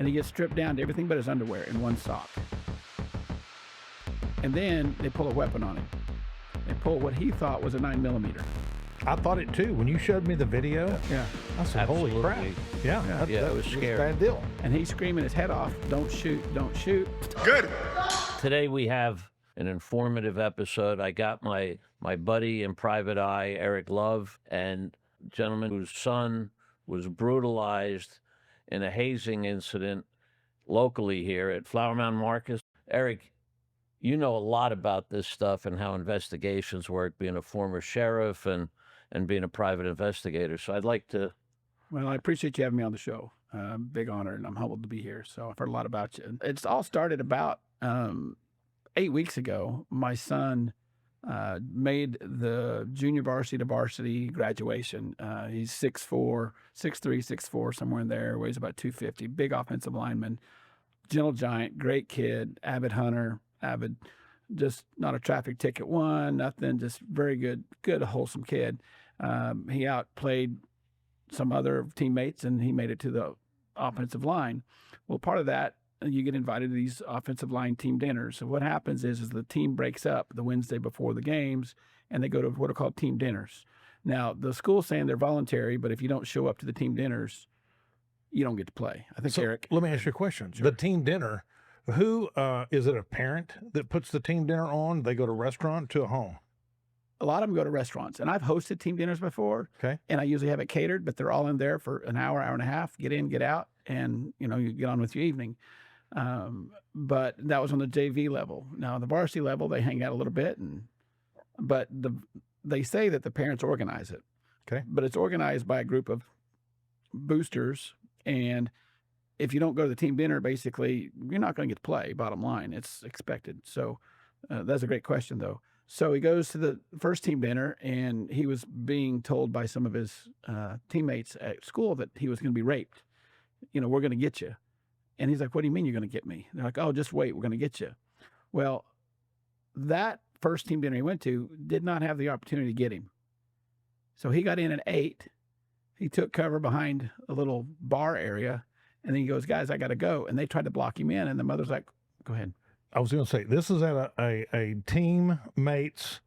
and he gets stripped down to everything but his underwear and one sock. And then they pull a weapon on him. They pull what he thought was a 9mm. I thought it too. When you showed me the video, Yeah. I said, holy crap. Yeah. Yeah, It was scary. a bad deal. And he's screaming his head off, don't shoot, don't shoot. Good. Today we have an informative episode. I got my buddy in Private Eye, Eric Love, and a gentleman whose son was brutalized in a hazing incident locally here at Flower Mound Market. Eric, you know a lot about this stuff and how investigations work, being a former sheriff and being a private investigator. So I'd like to... Well, I appreciate you having me on the show. Big honor, and I'm humbled to be here. So I've heard a lot about you. It's all started about 8 weeks ago. My son made the junior varsity to varsity graduation. He's 6'4", 6'3", 6'4", somewhere in there, weighs about 250, big offensive lineman, gentle giant, great kid, avid hunter, avid, just not a traffic ticket one, nothing, just very good, wholesome kid. He outplayed some other teammates, and he made it to the offensive line. Well, part of that, you get invited to these offensive line team dinners. So what happens is the team breaks up the Wednesday before the games, and they go to what are called team dinners. Now, the school's saying they're voluntary, but if you don't show up to the team dinners, you don't get to play. I think, So Eric. let me ask you a question. The team dinner, who is it a parent that puts the team dinner on? They go to a restaurant, to a home? A lot of them go to restaurants, and I've hosted team dinners before. Okay. And I usually have it catered, but they're all in there for an hour, hour and a half, get in, get out, and, you get on with your evening. But that was on the JV level. Now, the varsity level, they hang out a little bit, but they say that the parents organize it. Okay. But it's organized by a group of boosters, and if you don't go to the team dinner, basically, you're not going to get to play, bottom line. It's expected. So that's a great question, though. So he goes to the first team dinner, and he was being told by some of his teammates at school that he was going to be raped. We're going to get you. And he's like, what do you mean you're going to get me? They're like, oh, just wait, we're going to get you. Well, that first team dinner he went to did not have the opportunity to get him. So he got in at 8. He took cover behind a little bar area, and then he goes, guys, I got to go. And they tried to block him in, and the mother's like, go ahead. I was going to say, this is at a teammate's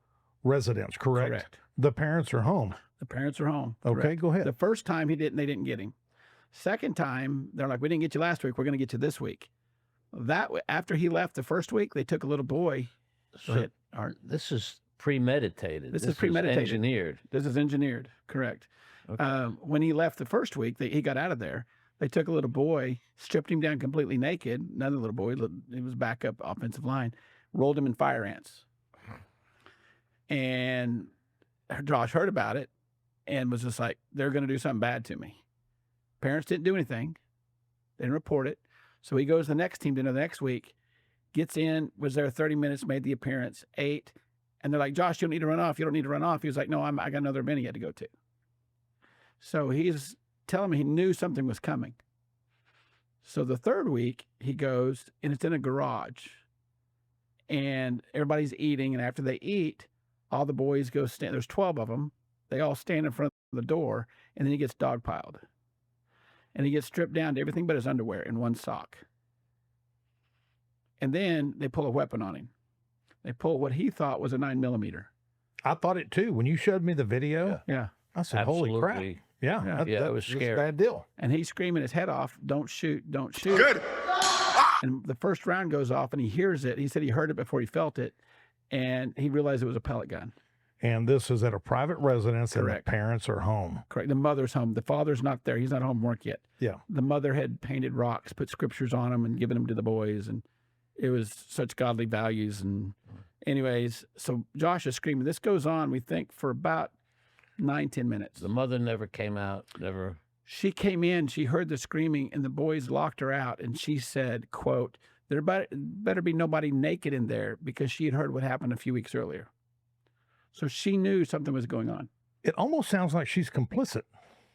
residence, correct? Correct. The parents are home. The parents are home. Okay, Correct. go ahead. The first time they didn't get him. Second time, they're like, we didn't get you last week. We're going to get you this week. After he left the first week, they took a little boy. Go ahead, Art. This is premeditated. This is premeditated. Engineered. This is engineered. Correct. Okay. When he left the first week, he got out of there. They took a little boy, stripped him down completely naked. Another little boy, he was backup offensive line, rolled him in fire ants. And Josh heard about it and was just like, they're going to do something bad to me. Parents didn't do anything. They didn't report it. So he goes to the next team dinner the next week, gets in, was there 30 minutes, made the appearance, ate. And they're like, Josh, you don't need to run off. You don't need to run off. He was like, no, I got another event he had to go to. So he's telling me he knew something was coming. So the third week he goes, and it's in a garage, and everybody's eating. And after they eat, all the boys go stand. There's 12 of them. They all stand in front of the door, and then he gets dogpiled, and he gets stripped down to everything but his underwear and one sock. And then they pull a weapon on him. They pull what he thought was a 9mm. I thought it too. When you showed me the video, Yeah. I said, holy crap. Absolutely. Yeah, Yeah, it was that's scary. a bad deal. And he's screaming his head off, don't shoot, don't shoot. Good. And the first round goes off, and he hears it. He said he heard it before he felt it, and he realized it was a pellet gun. And this is at a private residence, Correct. and the parents are home. Correct. The mother's home. The father's not there. He's not home from work yet. Yeah. The mother had painted rocks, put scriptures on them, and given them to the boys, and it was such godly values. And anyways, so Josh is screaming. This goes on, we think, for about 9-10 minutes. The mother never came out, never. She came in, she heard the screaming, and the boys locked her out, and she said, quote, there better be nobody naked in there, because she had heard what happened a few weeks earlier. So she knew something was going on. It almost sounds like she's complicit.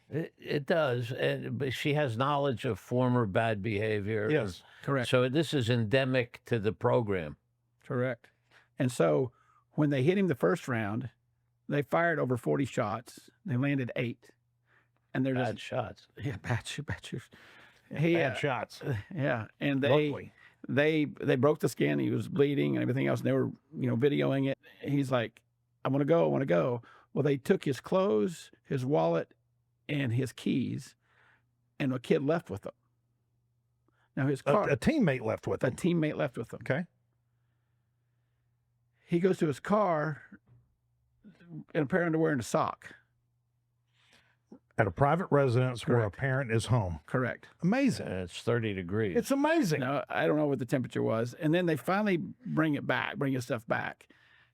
It does, but she has knowledge of former bad behavior. Yes. Correct. So this is endemic to the program. Correct. And so when they hit him the first round, they fired over 40 shots. They landed 8. And they're Bad just, shots. yeah, bad shoot. He, Bad shots. yeah, and Luckily. they broke the skin. He was bleeding and everything else. And they were, videoing it. He's like, I want to go. I want to go. Well, they took his clothes, his wallet, and his keys, and a kid left with them. Now his car, A teammate left with a him. teammate left with him. Okay. He goes to his car in a pair of underwear and a sock. At a private residence where a Correct. parent is home. Correct. Amazing. It's 30 degrees. It's amazing. Now, I don't know what the temperature was. And then they finally bring his stuff back.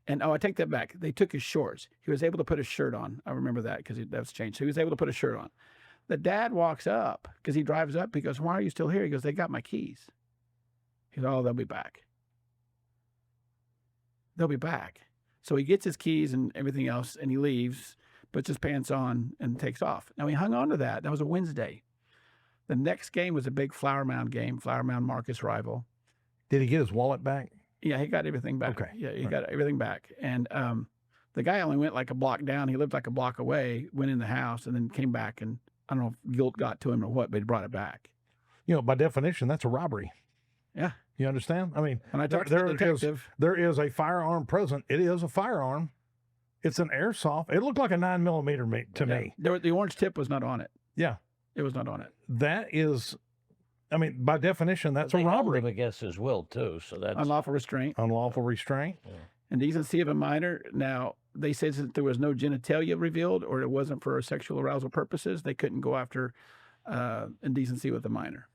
And I take that back. They took his shorts. He was able to put his shirt on. I remember that because that was changed. So he was able to put a shirt on. The dad walks up because he drives up. He goes, why are you still here? He goes, they got my keys. He goes, oh, they'll be back. They'll be back. So he gets his keys and everything else and he leaves, puts his pants on and takes off. Now he hung on to that. That was a Wednesday. The next game was a big Flower Mound game, Flower Mound Marcus rival. Did he get his wallet back? Yeah, he got everything back. Okay. Yeah, he Right. got everything back. And the guy only went like a block down. He lived like a block away, went in the house, and then came back. And I don't know if guilt got to him or what, but he brought it back. By definition, that's a robbery. Yeah. You understand? I mean, And I talked to the detective. there is a firearm present. It is a firearm. It's an airsoft. It looked like a 9mm to me. The orange tip was not on it. Yeah. It was not on it. That is, by definition, that's They a held robbery. him against his will too. So that's Unlawful restraint. Unlawful restraint. Indecency of a minor. Now, they said that there was no genitalia revealed or it wasn't for sexual arousal purposes. They couldn't go after indecency with a minor,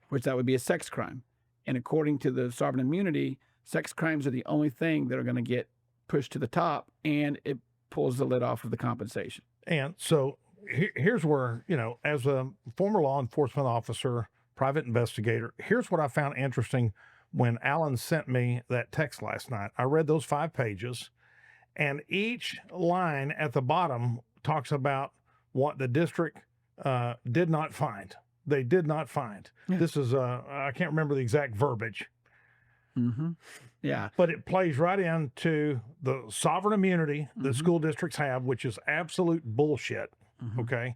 which that would be a sex crime. And according to the sovereign immunity, sex crimes are the only thing that are going to get pushed to the top, and it pulls the lid off of the compensation. And so here's where, as a former law enforcement officer, private investigator, here's what I found interesting when Alan sent me that text last night. I read those 5 pages, and each line at the bottom talks about what the district did not find. They did not find. Yeah. This is, I can't remember the exact verbiage, Mm-hmm. Yeah. but it plays right into the sovereign immunity that Mhm. school districts have, which is absolute bullshit. Mhm. Okay.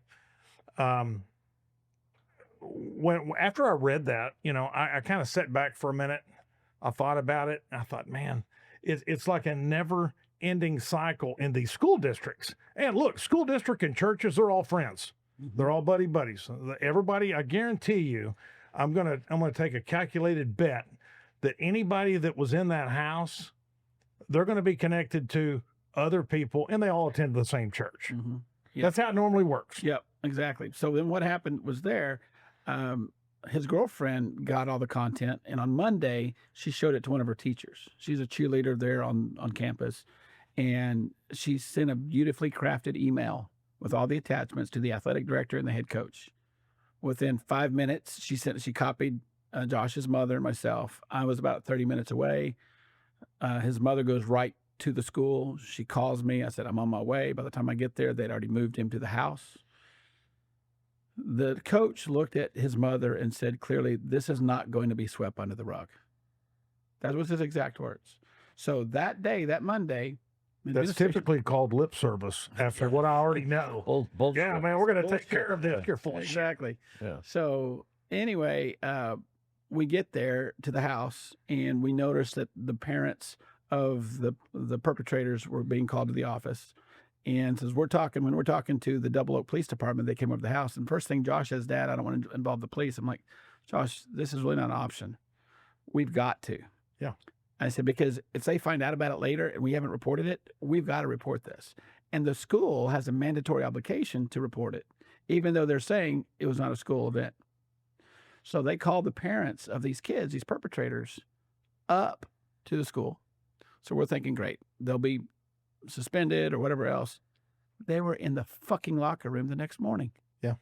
After I read that, I kind of sat back for a minute. I thought about it. I thought, man, it's like a never ending cycle in these school districts. And look, school district and churches, they're all friends. They're all buddies. Everybody, I guarantee you, I'm gonna take a calculated bet that anybody that was in that house, they're going to be connected to other people, and they all attend the same church. Mm-hmm. Yeah. That's how it normally works. Yep, exactly. So then what happened was his girlfriend got all the content, and on Monday, she showed it to one of her teachers. She's a cheerleader there on campus, and she sent a beautifully crafted email with all the attachments to the athletic director and the head coach. Within 5 minutes, she copied Josh's mother and myself. I was about 30 minutes away. His mother goes right to the school. She calls me. I said, I'm on my way. By the time I get there, they'd already moved him to the house. The coach looked at his mother and said clearly, this is not going to be swept under the rug. That was his exact words. So that day, that Monday, That's typically called lip service after what I already know. Bullshit. Yeah, man, we're going to take care of this. You're full of shit. exactly. Yeah. So anyway, we get there to the house and we notice that the parents of the perpetrators were being called to the office. And when we're talking to the Double Oak Police Department, they came over to the house. And first thing Josh says, Dad, I don't want to involve the police. I'm like, Josh, this is really not an option. We've got to. Yeah. I said, because if they find out about it later and we haven't reported it, we've got to report this. And the school has a mandatory obligation to report it, even though they're saying it was not a school event. So they called the parents of these kids, these perpetrators, up to the school. So we're thinking, great, they'll be suspended or whatever else. They were in the fucking locker room the next morning. Yeah.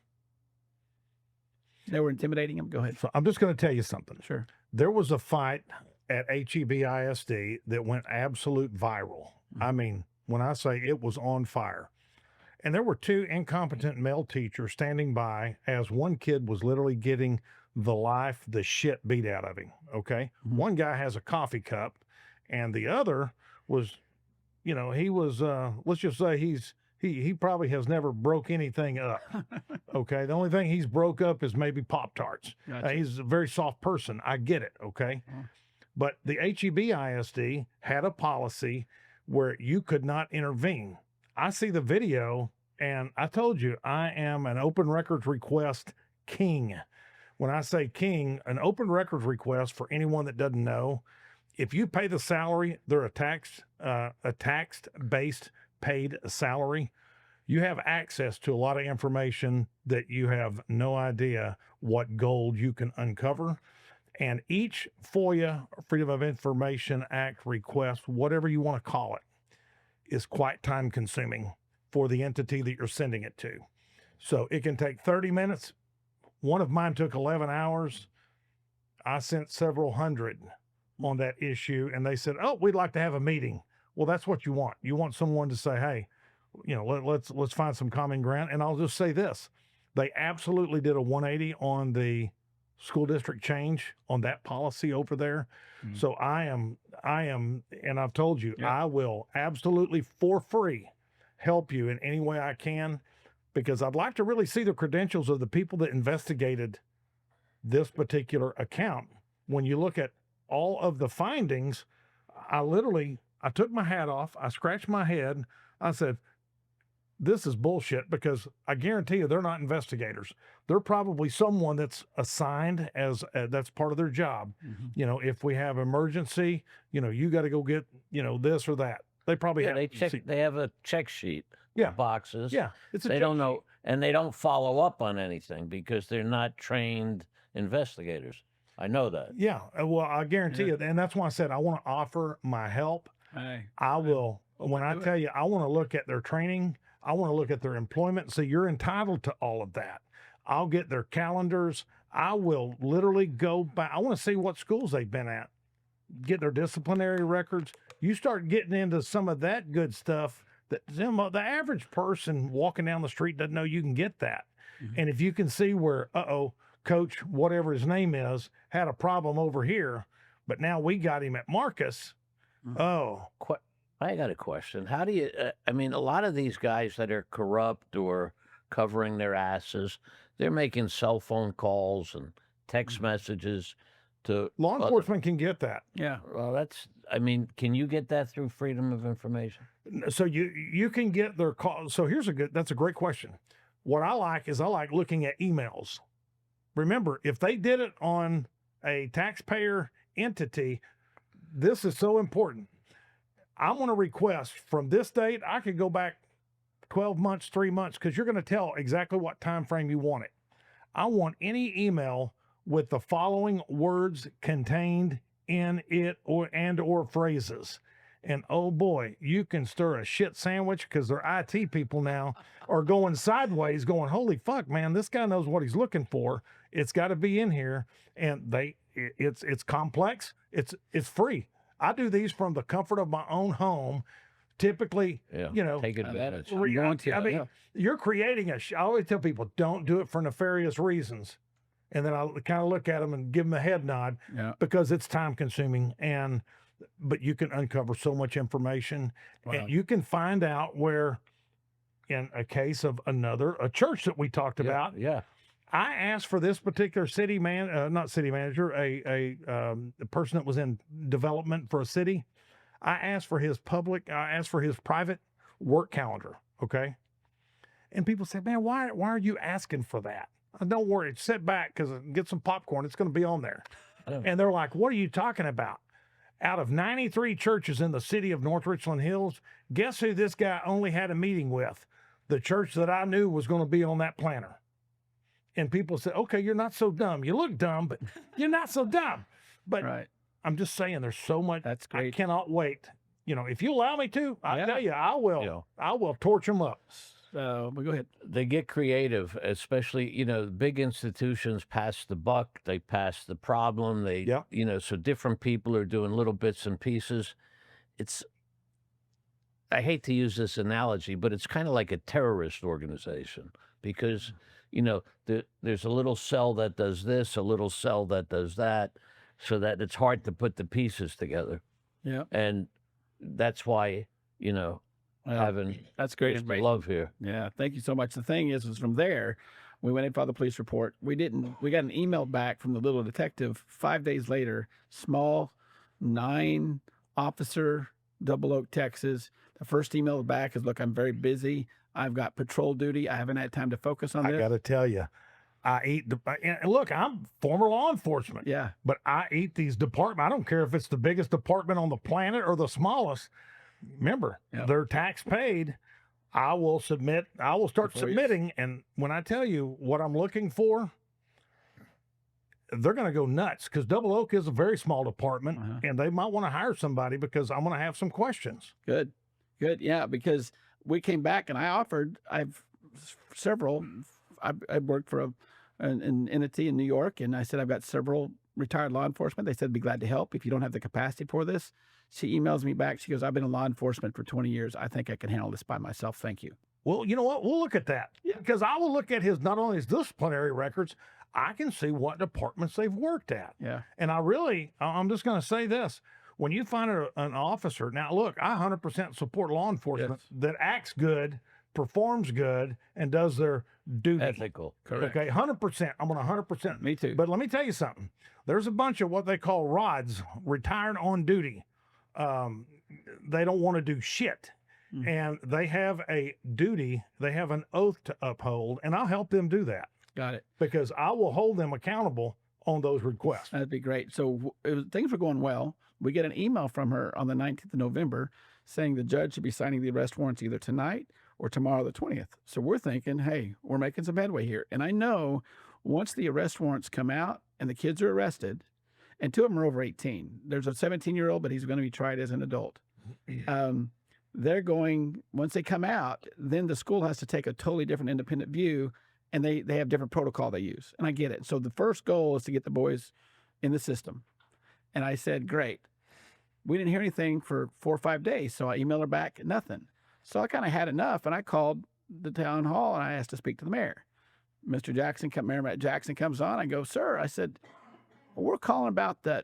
They were intimidating him. Go ahead. So I'm just going to tell you something. Sure. There was a fight at HEB-ISD that went absolute viral. I mean, when I say it was on fire. And there were 2 incompetent male teachers standing by as one kid was literally getting the shit beat out of him, okay? Mhm. One guy has a coffee cup, and the other was, he was, let's just say he's he probably has never broke anything up. Okay, the only thing he's broke up is maybe Pop-Tarts. Gotcha. He's a very soft person. I get it. Okay, but the HEB ISD had a policy where you could not intervene. I see the video, and I told you I am an open records request king. When I say king, an open records request, for anyone that doesn't know, if you pay the salary, they're a tax-based paid salary. You have access to a lot of information that you have no idea what gold you can uncover. And each FOIA, Freedom of Information Act request, whatever you want to call it, is quite time consuming for the entity that you're sending it to. So it can take 30 minutes. One of mine took 11 hours. I sent several hundred on that issue, and they said, "Oh, we'd like to have a meeting." Well, that's what you want. You want someone to say, "Hey, let's find some common ground." And I'll just say this: they absolutely did a 180 on the school district change on that policy over there. So I am, and I've told you, I will absolutely for free help you in any way I can, because I'd like to really see the credentials of the people that investigated this particular account. When you look at all of the findings, I took my hat off, I scratched my head, I said, this is bullshit, because I guarantee you they're not investigators. They're probably someone that's assigned as that's part of their job. If we have emergency, you got to go get, this or that. They probably have. They have a check sheet. Boxes. Yeah, they don't know, and they don't follow up on anything because they're not trained investigators. I know that. Yeah, well, I guarantee you, and that's why I said I want to offer my help. I will. When I tell you, I want to look at their training. I want to look at their employment. So you're entitled to all of that. I'll get their calendars. I will literally go by. I want to see what schools they've been at, get their disciplinary records. You start getting into some of that good stuff that the average person walking down the street doesn't know you can get that. And if you can see where, coach, whatever his name is, had a problem over here, but now we got him at Marcus. I got a question. How do you, a lot of these guys that are corrupt or covering their asses, they're making cell phone calls and text messages to law enforcement can get that. Yeah. Well, can you get that through Freedom of Information? So you can get their call. So that's a great question. What I like looking at emails. Remember, if they did it on a taxpayer entity, this is so important. I want to request from this date. I could go back 12 months, 3 months, because you're going to tell exactly what time frame you want it. I want any email with the following words contained in it or phrases. And oh boy, you can stir a shit sandwich, because their IT people now are going sideways, going, holy fuck, man, this guy knows what he's looking for. It's got to be in here. And it's complex. It's free. I do these from the comfort of my own home. Typically, take advantage. You're creating I always tell people, don't do it for nefarious reasons. And then I kind of look at them and give them a head nod, because it's time consuming. But you can uncover so much information. Wow. And you can find out where, in a case of a church that we talked about. I asked for this particular not city manager, a person that was in development for a city. I asked for his private work calendar. Okay. And people said, man, why are you asking for that? Don't worry, sit back, because get some popcorn. It's going to be on there. And they're like, what are you talking about? Out of 93 churches in the city of North Richland Hills, guess who this guy only had a meeting with? The church that I knew was going to be on that planner. And people said, okay, you're not so dumb. You look dumb, but you're not so dumb. But I'm just saying, there's so much. That's great. I cannot wait. If you allow me to, I tell you, I will. I will torch them up. But go ahead. They get creative, especially, big institutions pass the buck, they pass the problem. So different people are doing little bits and pieces. I hate to use this analogy, but it's kind of like a terrorist organization, because, there's a little cell that does this, a little cell that does that, so that it's hard to put the pieces together. Yeah. And that's why, Well, having that's great Mr. information. Love here. Yeah, thank you so much. The thing is from there, we went and filed the police report. We got an email back from the little detective 5 days later, small 9-officer, Double Oak, Texas. The first email back is, look, I'm very busy. I've got patrol duty. I haven't had time to focus on I this. got to tell you, and look, I'm former law enforcement. Yeah. But I eat these departments. I don't care if it's the biggest department on the planet or the smallest. Remember, they're tax paid. I will start submitting. And when I tell you what I'm looking for, they're going to go nuts because Double Oak is a very small department and they might want to hire somebody because I'm going to have some questions. Good. Yeah, because we came back and I've worked for an entity in New York, and I said, I've got several retired law enforcement. They said, be glad to help if you don't have the capacity for this. She emails me back. She goes, I've been in law enforcement for 20 years. I think I can handle this by myself. Thank you. Well, you know what? We'll look at that because I will look at not only his disciplinary records, I can see what departments they've worked at. Yeah. And I'm just going to say this. When you find an officer, now look, I 100% support law enforcement that acts good, performs good, and does their duty. Ethical. Correct. Okay, 100%. I'm going to 100%. Me too. But let me tell you something. There's a bunch of what they call rods, retired on duty. They don't want to do shit. And they have a duty, they have an oath to uphold, and I'll help them do that. Got it. Because I will hold them accountable on those requests. That'd be great. So things were going well. We get an email from her on the 19th of November saying the judge should be signing the arrest warrants either tonight or tomorrow the 20th. So we're thinking, hey, we're making some headway here. And I know once the arrest warrants come out and the kids are arrested, and 2 of them are over 18. There's a 17-year-old, but he's going to be tried as an adult. Once they come out, then the school has to take a totally different independent view, and they have different protocol they use. And I get it. So the first goal is to get the boys in the system. And I said, great. We didn't hear anything for 4 or 5 days. So I emailed her back, nothing. So I kind of had enough, and I called the town hall, and I asked to speak to the mayor. Mayor Matt Jackson comes on. I go, sir, I said, well, we're calling about the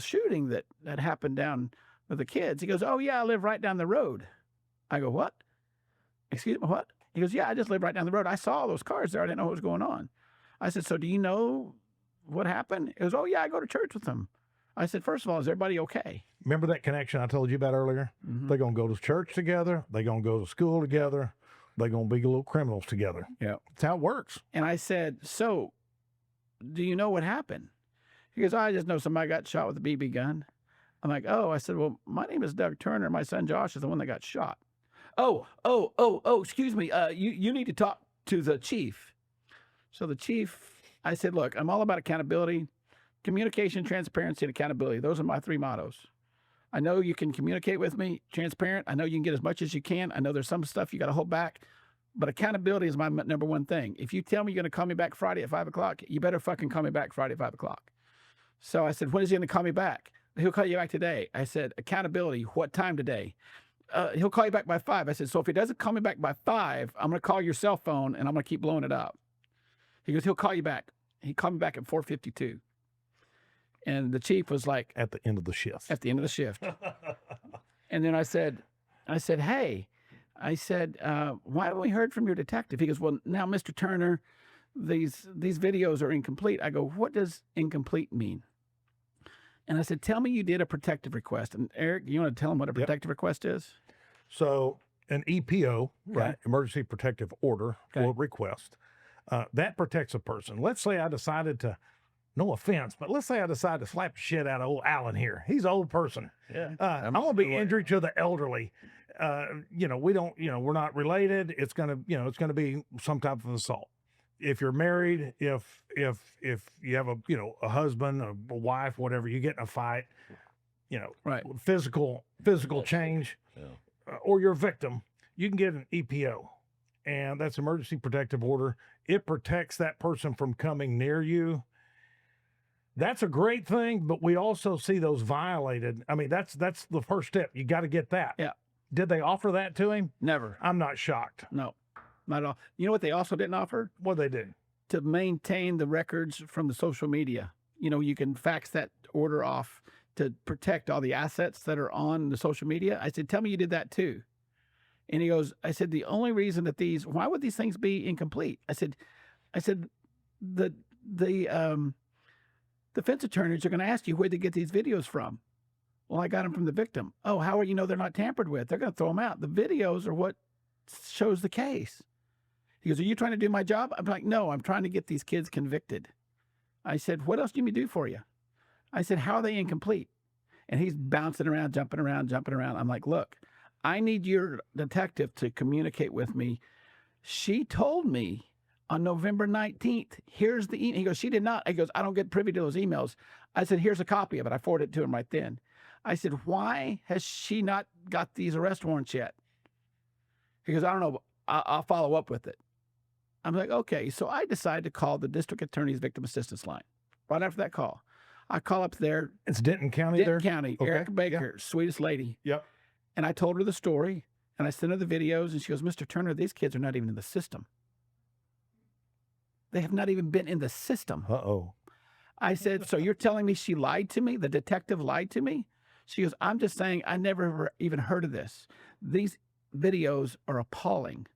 shooting that happened down with the kids. He goes, oh, yeah, I live right down the road. I go, what? Excuse me, what? He goes, yeah, I just live right down the road. I saw all those cars there. I didn't know what was going on. I said, so do you know what happened? He goes, oh, yeah, I go to church with them. I said, first of all, is everybody okay? Remember that connection I told you about earlier? They're going to go to church together. They're going to go to school together. They're going to be little criminals together. Yeah. That's how it works. And I said, so do you know what happened? He goes, I just know somebody got shot with a BB gun. I'm like, oh. I said, well, my name is Doug Turner. My son Josh is the one that got shot. Oh, excuse me. You need to talk to the chief. So the chief, I said, look, I'm all about accountability, communication, transparency, and accountability. Those are my 3 mottos. I know you can communicate with me, transparent. I know you can get as much as you can. I know there's some stuff you got to hold back, but accountability is my number one thing. If you tell me you're going to call me back Friday at 5 o'clock, you better fucking call me back Friday at 5 o'clock. So I said, when is he going to call me back? He'll call you back today. I said, accountability, what time today? He'll call you back by 5. I said, so if he doesn't call me back by 5, I'm going to call your cell phone and I'm going to keep blowing it up. He goes, he'll call you back. He called me back at 4:52. And the chief was like, At the end of the shift. At the end of the shift. And then I said, hey, why haven't we heard from your detective? He goes, well, now, Mr. Turner, these videos are incomplete. I go, what does incomplete mean? And I said, tell me you did a protective request. And Eric, you want to tell him what a protective request is? So an EPO, right, emergency protective order or request, that protects a person. Let's say I decided to, no offense, but let's say I decide to slap the shit out of old Alan here. He's an old person. Yeah. I'm going to be injury to the elderly. We don't, we're not related. It's going to be some type of assault. If you're married, if you have a husband, a wife, whatever, you get in a fight, physical change, or you're a victim, you can get an EPO, and that's emergency protective order. It protects that person from coming near you. That's a great thing, but we also see those violated. I mean, that's the first step. You got to get that. Yeah. Did they offer that to him? Never. I'm not shocked. No, not at all. You know what they also didn't offer? What they did? To maintain the records from the social media. You can fax that order off to protect all the assets that are on the social media. I said, tell me you did that too. And he goes, I said, the only reason that why would these things be incomplete? I said, the defense attorneys are going to ask you where to get these videos from. Well, I got them from the victim. Oh, how will you know they're not tampered with? They're going to throw them out. The videos are what shows the case. He goes, are you trying to do my job? I'm like, no, I'm trying to get these kids convicted. I said, what else do you want me to do for you? I said, how are they incomplete? And he's bouncing around, jumping around. I'm like, look, I need your detective to communicate with me. She told me on November 19th, here's the email. He goes, she did not. He goes, I don't get privy to those emails. I said, here's a copy of it. I forwarded it to him right then. I said, why has she not got these arrest warrants yet? He goes, I don't know. I'll follow up with it. I'm like, okay. So I decided to call the district attorney's victim assistance line. Right after that call, I call up there. It's Denton County there? Denton County. Okay. Erica Baker, sweetest lady. Yep. And I told her the story, and I sent her the videos, and she goes, Mr. Turner, these kids are not even in the system. They have not even been in the system. Uh-oh. I said, so you're telling me she lied to me? The detective lied to me? She goes, I'm just saying I never even heard of this. These videos are appalling.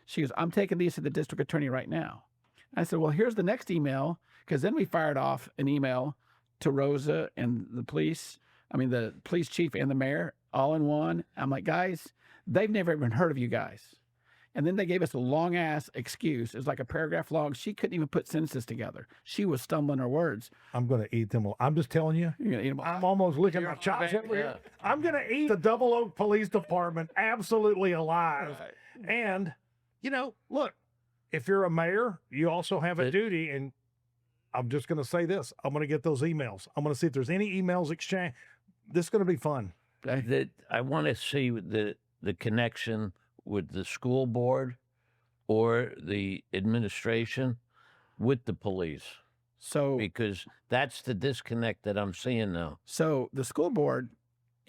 She goes, I'm taking these to the district attorney right now. I said, well, here's the next email, because then we fired off an email to Rosa and the police chief and the mayor, all in one. I'm like, guys, they've never even heard of you guys. And then they gave us a long-ass excuse. It was like a paragraph long. She couldn't even put sentences together. She was stumbling her words. I'm going to eat them all. I'm just telling you. You're gonna eat them all. I'm almost licking my chops over here. I'm going to eat the Double Oak Police Department absolutely alive. Right. And, look, if you're a mayor, you also have a duty. And I'm just going to say this. I'm going to get those emails. I'm going to see if there's any emails exchanged. This is going to be fun. I want to see the connection with the school board or the administration with the police. So, because that's the disconnect that I'm seeing now. So the school board,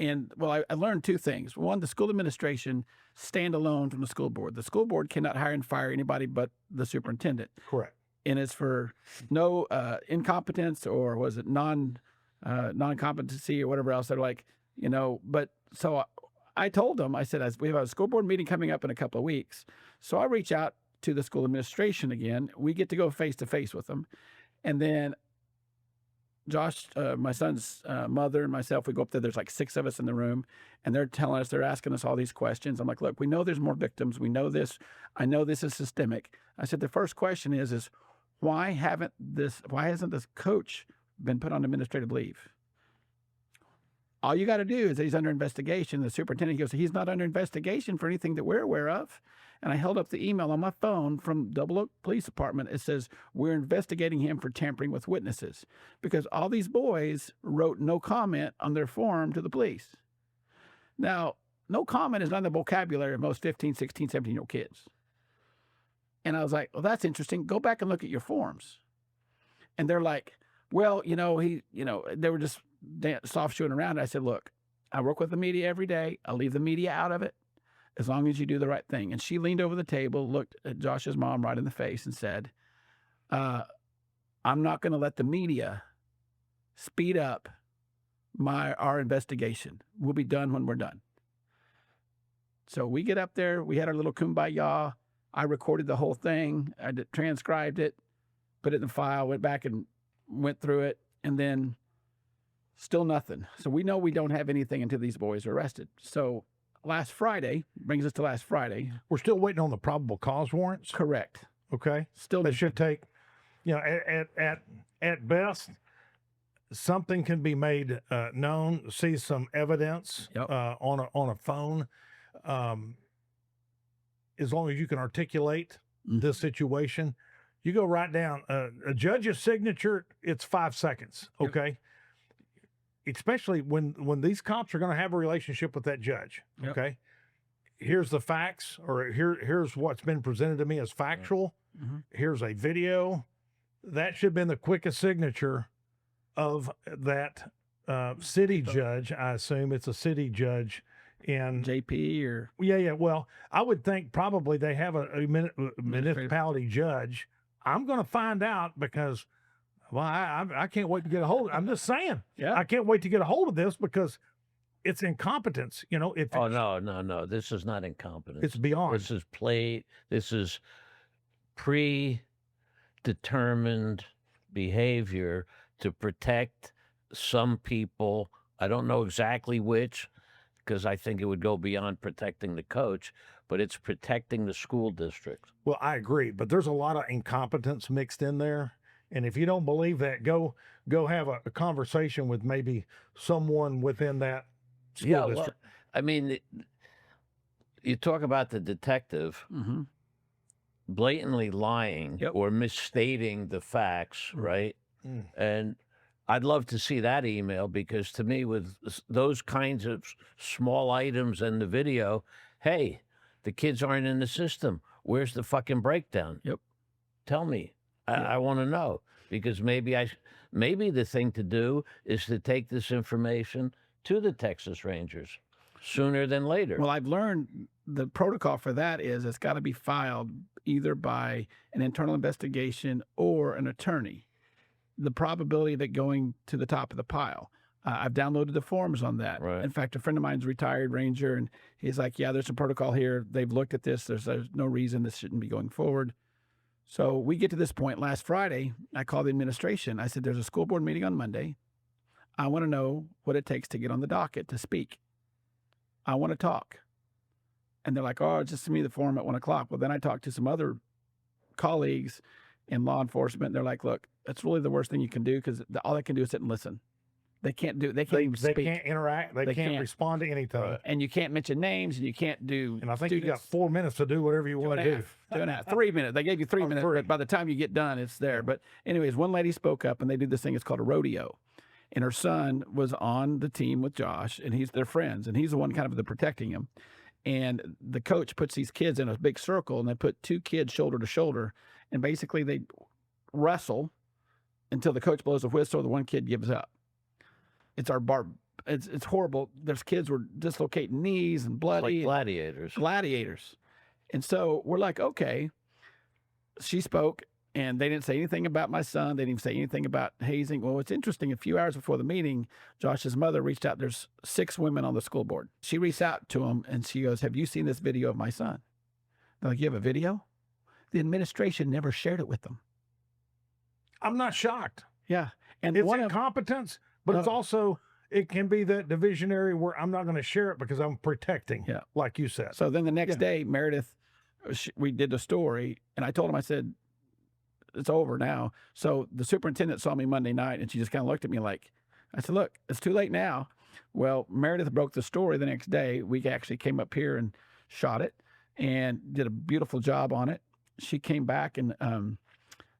I learned two things. One, the school administration stand alone from the school board. The school board cannot hire and fire anybody but the superintendent. Correct. And it's for no incompetence or was it non-competency or whatever else. They're like, but so I told them, I said, we have a school board meeting coming up in a couple of weeks. So I reach out to the school administration again. We get to go face to face with them. And then Josh, my son's mother and myself, we go up there. There's like 6 of us in the room, and they're asking us all these questions. I'm like, look, we know there's more victims. We know this. I know this is systemic. I said, the first question is why hasn't this coach been put on administrative leave? All you got to do is that he's under investigation. The superintendent goes, he's not under investigation for anything that we're aware of. And I held up the email on my phone from Double Oak Police Department. It says, we're investigating him for tampering with witnesses, because all these boys wrote no comment on their form to the police. Now, no comment is not in the vocabulary of most 15, 16, 17-year-old kids. And I was like, well, that's interesting. Go back and look at your forms. And they're like, well, they were just soft shoeing around. I said, look, I work with the media every day. I'll leave the media out of it as long as you do the right thing. And she leaned over the table, looked at Josh's mom right in the face and said, I'm not going to let the media speed up our investigation. We'll be done when we're done. So we get up there. We had our little kumbaya. I recorded the whole thing. I transcribed it, put it in the file, went back and went through it, and then still nothing. So we know we don't have anything until these boys are arrested. So last Friday, brings us to last Friday. We're still waiting on the probable cause warrants? Correct. Okay. Still. It should take, at best, something can be made known, see some evidence on a phone. As long as you can articulate this situation, you go right down. A judge's signature, it's 5 seconds, okay? Yep. Especially when these cops are going to have a relationship with that judge, okay? Here's the facts, or here's what's been presented to me as factual. Mm-hmm. Here's a video. That should have been the quickest signature of that city judge. I assume it's a city judge in JP or yeah. Well, I would think probably they have a municipality judge. I'm going to find out because, well, I can't wait to get a hold of it. I'm just saying, I can't wait to get a hold of this because it's incompetence. You know, if Oh, no. This is not incompetence. it's beyond. This is play. This is predetermined behavior to protect some people. I don't know exactly which, because I think it would go beyond protecting the coach, but it's protecting the school district. Well, I agree, but there's a lot of incompetence mixed in there. And if you don't believe that, go have a conversation with maybe someone within that school Yeah, district. well, I mean, you talk about the detective Mm-hmm. blatantly lying Yep. or misstating the facts, right? Mm. And I'd love to see that email, because to me, with those kinds of small items in the video, hey, the kids aren't in the system. Where's the fucking breakdown? Yep. Tell me. Yeah. I want to know, because maybe the thing to do is to take this information to the Texas Rangers sooner than later. Well, I've learned the protocol for that is it's got to be filed either by an internal investigation or an attorney. The probability of it going to the top of the pile. I've downloaded the forms on that. Right. In fact, a friend of mine's a retired ranger, and he's like, yeah, there's a protocol here. They've looked at this. There's no reason this shouldn't be going forward. So we get to this point. Last Friday, I called the administration. I said, there's a school board meeting on Monday. I want to know what it takes to get on the docket to speak. I want to talk. And they're like, oh, just send me the form at 1 o'clock. Well, then I talked to some other colleagues in law enforcement. They're like, look, that's really the worst thing you can do, because all they can do is sit and listen. They can't even They speak. can't interact. They can't respond to anything. And you can't mention names, and you can't do. And I think you got students. 4 minutes to do whatever you want to do. 2.5, 3 minutes. They gave you 3 minutes, but by the time you get done, it's there. But anyways, one lady spoke up, and they do this thing. It's called a rodeo. And her son was on the team with Josh, and they're friends, and he's the one kind of protecting him. And the coach puts these kids in a big circle, and they put 2 kids shoulder to shoulder, and basically they wrestle until the coach blows a whistle. The one kid gives up. It's It's horrible. There's kids were dislocating knees and bloody. Like gladiators. Gladiators. And so we're like, okay. She spoke, and they didn't say anything about my son. They didn't even say anything about hazing. Well, it's interesting. A few hours before the meeting, Josh's mother reached out. There's 6 women on the school board. She reached out to him, and she goes, have you seen this video of my son? They're like, you have a video? The administration never shared it with them. I'm not shocked. Yeah. And It's one of incompetence, but it's also, it can be that divisionary where I'm not going to share it because I'm protecting, Yeah. like you said. So then the next Yeah. day, Meredith, we did the story, and I told him, I said, it's over now. So the superintendent saw me Monday night, and she just kind of looked at me like, I said, look, it's too late now. Well, Meredith broke the story the next day. We actually came up here and shot it and did a beautiful job on it. She came back, and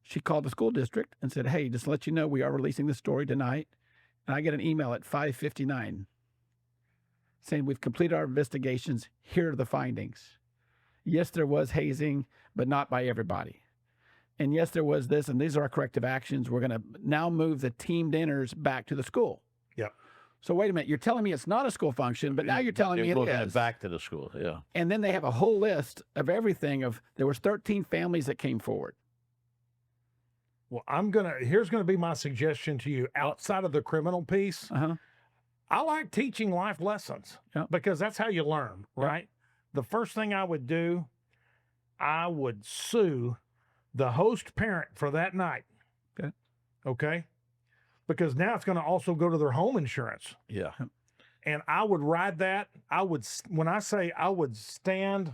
she called the school district and said, hey, just to let you know, we are releasing the story tonight. And I get an email at 5:59 saying, we've completed our investigations. Here are the findings. Yes, there was hazing, but not by everybody. And yes, there was this, and these are our corrective actions. We're going to now move the team dinners back to the school. Yep. So wait a minute, you're telling me it's not a school function, but now you're telling me You're it moving is. it back to the school, yeah. And then they have a whole list of everything. There was 13 families that came forward. Well, here's going to be my suggestion to you outside of the criminal piece. Uh-huh. I like teaching life lessons because that's how you learn, right? The first thing I would do, I would sue the host parent for that night. Okay. Okay. Because now it's going to also go to their home insurance. Yeah. And I would ride that. When I say I would stand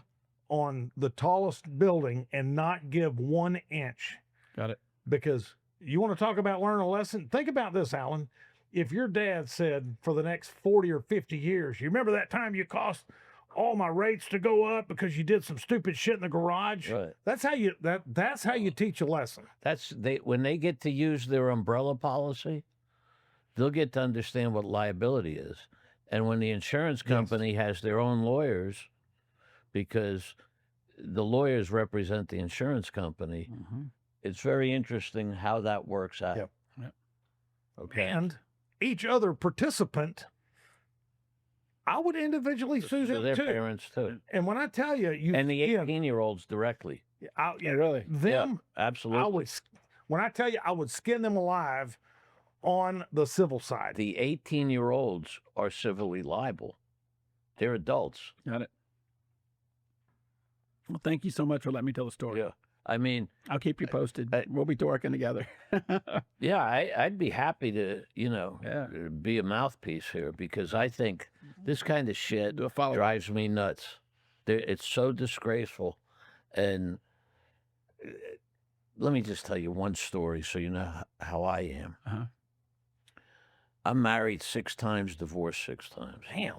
on the tallest building and not give 1 inch. Got it. Because you want to talk about learning a lesson? Think about this, Alan. If your dad said for the next 40 or 50 years, you remember that time you caused all my rates to go up because you did some stupid shit in the garage? Right. That's how you teach a lesson. When they get to use their umbrella policy, they'll get to understand what liability is. And when the insurance company has their own lawyers, because the lawyers represent the insurance company, it's very interesting how that works out. Yep. Okay. And each other participant, I would individually sue So them their too. parents too. And when I tell you, And the 18-year-olds directly. Really? them, Yeah, absolutely. when I tell you I would skin them alive on the civil side. The 18-year-olds are civilly liable. They're adults. Got it. Well, thank you so much for letting me tell the story. Yeah. I mean, I'll keep you posted. We'll be working together. yeah, I'd be happy to, Yeah. be a mouthpiece here, because I think this kind of shit Do a follow-up. drives me nuts. It's so disgraceful. And let me just tell you one story so you know how I am. Uh-huh. I'm married 6 times, divorced 6 times. Damn.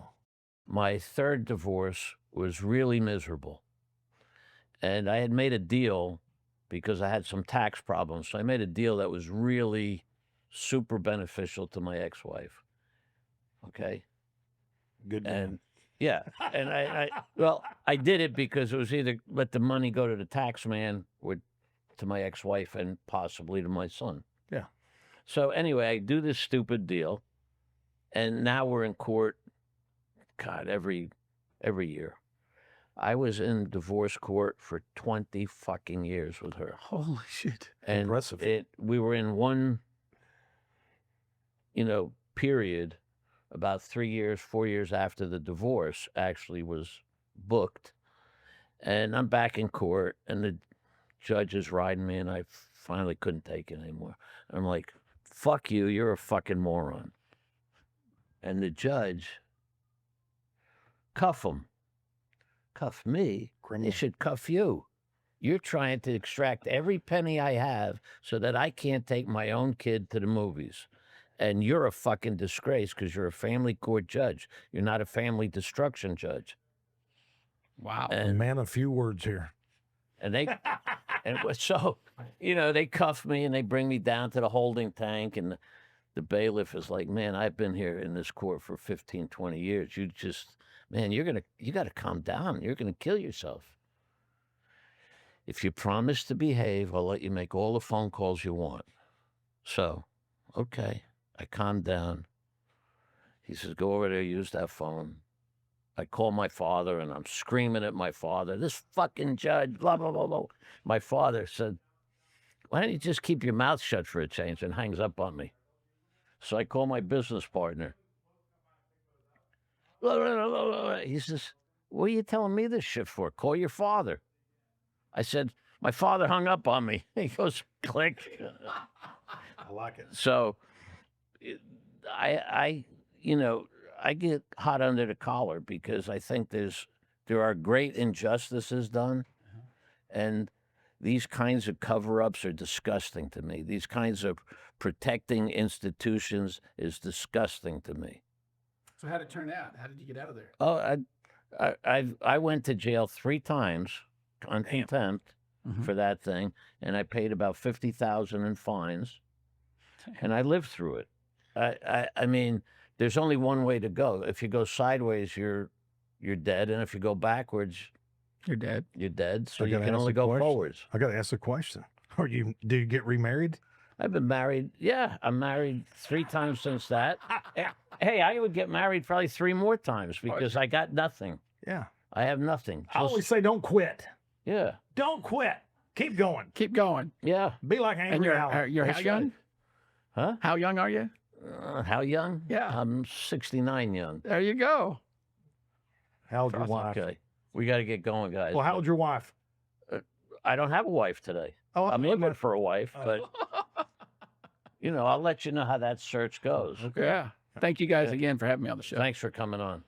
My 3rd divorce was really miserable. And I had made a deal because I had some tax problems. So I made a deal that was really super beneficial to my ex-wife. Okay. Good. And yeah. And I did it because it was either let the money go to the tax man or to my ex-wife and possibly to my son. Yeah. So anyway, I do this stupid deal. And now we're in court, God, every year. I was in divorce court for 20 fucking years with her. Holy shit. And Impressive. we were in one, period about 3 years, 4 years after the divorce actually was booked. And I'm back in court, and the judge is riding me, and I finally couldn't take it anymore. I'm like, fuck you, you're a fucking moron. And the judge, cuff him. Cuff me? They should cuff you. You're trying to extract every penny I have so that I can't take my own kid to the movies. And you're a fucking disgrace because you're a family court judge. You're not a family destruction judge. Wow. A man of few words here. And they, and it was so, they cuff me and they bring me down to the holding tank, and the bailiff is like, man, I've been here in this court for 15, 20 years. You just, man, you got to calm down. You're going to kill yourself. If you promise to behave, I'll let you make all the phone calls you want. So, okay, I calmed down. He says, go over there, use that phone. I call my father, and I'm screaming at my father, this fucking judge, blah, blah, blah, blah. My father said, why don't you just keep your mouth shut for a change, and hangs up on me. So I call my business partner. He says, what are you telling me this shit for? Call your father. I said, my father hung up on me. He goes, click. I like it. So I get hot under the collar because I think there are great injustices done. And these kinds of cover-ups are disgusting to me. These kinds of protecting institutions is disgusting to me. So how did it turn out? How did you get out of there? Oh, I went to jail 3 times on contempt for that thing, and I paid about $50,000 in fines, and I lived through it. I mean, there's only one way to go. If you go sideways, you're dead, and if you go backwards, You're dead. you're dead. So I you gotta can ask only a go question. forwards. I got to ask a question. Do you get remarried? I've been married. Yeah, I'm married 3 times since that. Hey, I would get married probably 3 more times because I got nothing. Yeah. I have nothing. I always say don't quit. Yeah, Don't quit. Keep going. Keep going. yeah. Be like And Angry Alan. you're how That's young? Huh? How young are you? How young? Yeah. I'm 69 young. There you go. How old your wife? Okay. We got to get going, guys. Well, how old's your wife? I don't have a wife today. Oh, I'm looking for a wife, Oh. but I'll let you know how that search goes. Yeah. Thank you guys again for having me on the show. Thanks for coming on.